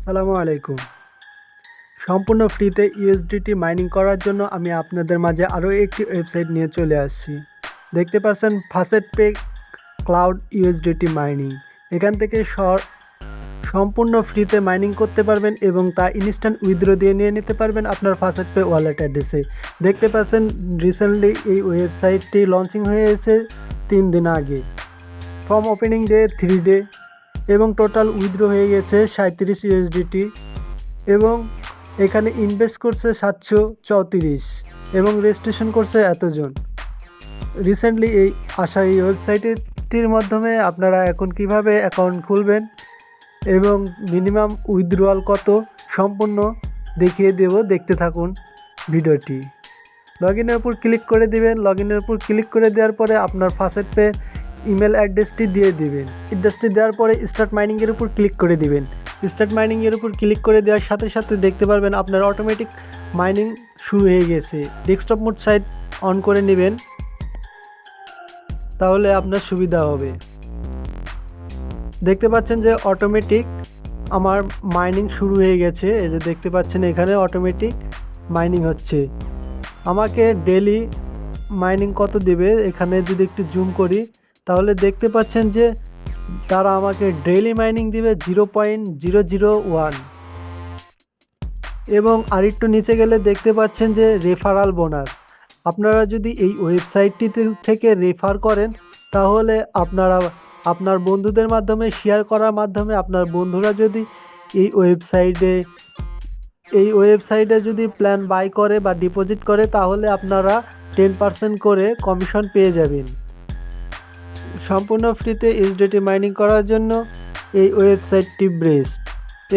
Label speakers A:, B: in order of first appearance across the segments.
A: আসসালামু আলাইকুম। সম্পূর্ণ ফ্রিতে ইউএসডিটি মাইনিং করার জন্য আমি আপনাদের মাঝে আরও একটি ওয়েবসাইট নিয়ে চলে আসছি। দেখতে পাচ্ছেন ফাসেট পে ক্লাউড ইউএসডিটি মাইনিং। এখান থেকে সম্পূর্ণ ফ্রিতে মাইনিং করতে পারবেন এবং তা ইনস্ট্যান্ট উইথড্র দিয়ে নিয়ে নিতে পারবেন আপনার ফাসেট পে ওয়ালেট অ্যাড্রেসে। দেখতে পাচ্ছেন রিসেন্টলি এই ওয়েবসাইটটি লঞ্চিং হয়েছে 3 দিন আগে। ফর্ম ওপেনিং ডে 3 ডে এবং টোটাল উইথড্র হয়ে গেছে 37 ইউএসডিটি এবং এখানে ইনভেস্ট করছে 734 এবং রেজিস্ট্রেশন করছে এতজন। রিসেন্টলি এই ওয়েবসাইটটির মাধ্যমে আপনারা এখন কিভাবে অ্যাকাউন্ট খুলবেন এবং মিনিমাম উইথড্রয়াল কত সম্পূর্ণ দেখিয়ে দেব, দেখতে থাকুন ভিডিওটি। লগইনের উপর ক্লিক করে দিবেন। লগইনের উপর ক্লিক করে দেওয়ার পরে আপনার ফাসেট পে ইমেল অ্যাড্রেসটি দিয়ে দিবেন। অ্যাড্রেসটি দেওয়ার পরে স্টার্ট মাইনিংয়ের উপর ক্লিক করে দিবেন। স্টার্ট মাইনিংয়ের উপর ক্লিক করে দেওয়ার সাথে সাথে দেখতে পারবেন আপনার অটোমেটিক মাইনিং শুরু হয়ে গেছে। ডেস্কটপ মোড সাইট অন করে নেবেন, তাহলে আপনার সুবিধা হবে। দেখতে পাচ্ছেন যে অটোমেটিক আমার মাইনিং শুরু হয়ে গেছে। এই যে দেখতে পাচ্ছেন এখানে অটোমেটিক মাইনিং হচ্ছে। আমাকে ডেলি মাইনিং কত দেবে, এখানে যদি একটু জুম করি তাহলে দেখতে পাচ্ছেন যে তারা আমাকে ডেইলি মাইনিং দিবে 0.001 এবং আরেকটু নিচে গেলে দেখতে পাচ্ছেন যে রেফারাল বোনাস। আপনারা যদি এই ওয়েবসাইটটি থেকে রেফার করেন তাহলে আপনারা আপনার বন্ধুদের মাধ্যমে শেয়ার করার মাধ্যমে আপনার বন্ধুরা যদি এই ওয়েবসাইটে যদি প্ল্যান বাই করে বা ডিপোজিট করে তাহলে আপনারা 10% করে কমিশন পেয়ে যাবেন। সম্পূর্ণ ফ্রিতে ইউএসডিটি মাইনিং করার জন্য এই ওয়েবসাইটটি বেস্ট।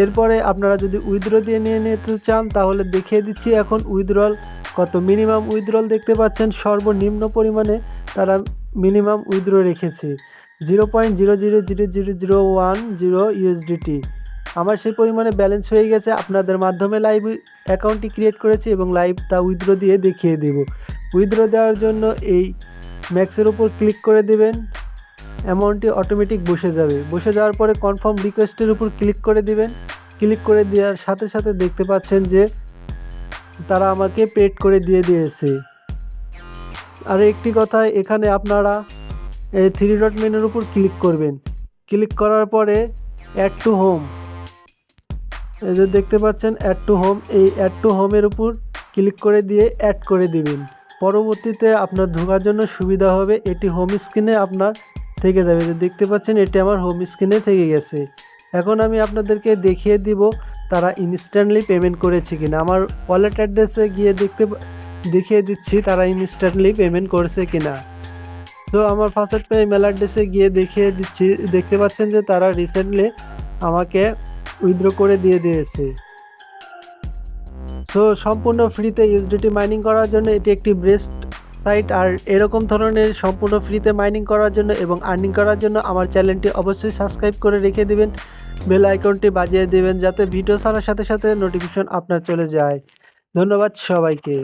A: এরপরে আপনারা যদি উইথড্র দিয়ে নিয়ে নিতে চান তাহলে দেখিয়ে দিচ্ছি এখন উইথড্রল কত। মিনিমাম উইথড্রল দেখতে পাচ্ছেন সর্বনিম্ন পরিমাণে তারা মিনিমাম উইথড্র রেখেছে 0.0000010 ইউএসডিটি। আমার সেই পরিমাণে ব্যালেন্স হয়ে গেছে। আপনাদের মাধ্যমে লাইভ অ্যাকাউন্টটি ক্রিয়েট করেছি এবং লাইভ তা উইথড্র দিয়ে দেখিয়ে দেব। উইথড্র দেওয়ার জন্য এই ম্যাক্সের উপর ক্লিক করে দেবেন। অ্যামাউন্টটি অটোমেটিক বসে যাবে। বসে যাওয়ার পরে কনফার্ম রিকোয়েস্টের উপর ক্লিক করে দিবেন। ক্লিক করে দেওয়ার সাথে সাথে দেখতে পাচ্ছেন যে তারা আমাকে পেড করে দিয়ে দিয়েছে। আর একটি কথা, এখানে আপনারা এই 3 ডট মেনুর উপর ক্লিক করবেন। ক্লিক করার পরে অ্যাড টু হোম, এই যে দেখতে পাচ্ছেন অ্যাড টু হোম, এই অ্যাড টু হোমের উপর ক্লিক করে দিয়ে অ্যাড করে দিবেন। পরবর্তীতে আপনার ঢোকার জন্য সুবিধা হবে। এটি হোম স্ক্রিনে আপনার থেকে যাবে। যে দেখতে পাচ্ছেন এটি আমার হোম স্ক্রিনে থেকে গেছে। এখন আমি আপনাদেরকে দেখিয়ে দিব তারা ইনস্ট্যান্টলি পেমেন্ট করেছে কিনা। আমার ওয়ালেট অ্যাড্রেসে গিয়ে দেখিয়ে দিচ্ছি তারা ইনস্ট্যান্টলি পেমেন্ট করেছে কিনা। তো আমার ফাসেট পে ইমেল অ্যাড্রেসে গিয়ে দেখিয়ে দিচ্ছি। দেখতে পাচ্ছেন যে তারা রিসেন্টলি আমাকে উইথড্র করে দিয়ে দিয়েছে। তো সম্পূর্ণ ফ্রিতে ইউএসডিটি মাইনিং করার জন্য এটি একটি বেস্ট সাইট। আর এরকম ধরনের সম্পূর্ণ ফ্রিতে মাইনিং করার জন্য এবং আর্নিং করার জন্য আমার চ্যানেলটি অবশ্যই সাবস্ক্রাইব করে রেখে দিবেন। বেল আইকনটি বাজিয়ে দিবেন যাতে ভিডিও ছাড়ার সাথে সাথে নোটিফিকেশন আপনার চলে যায়। ধন্যবাদ সবাইকে।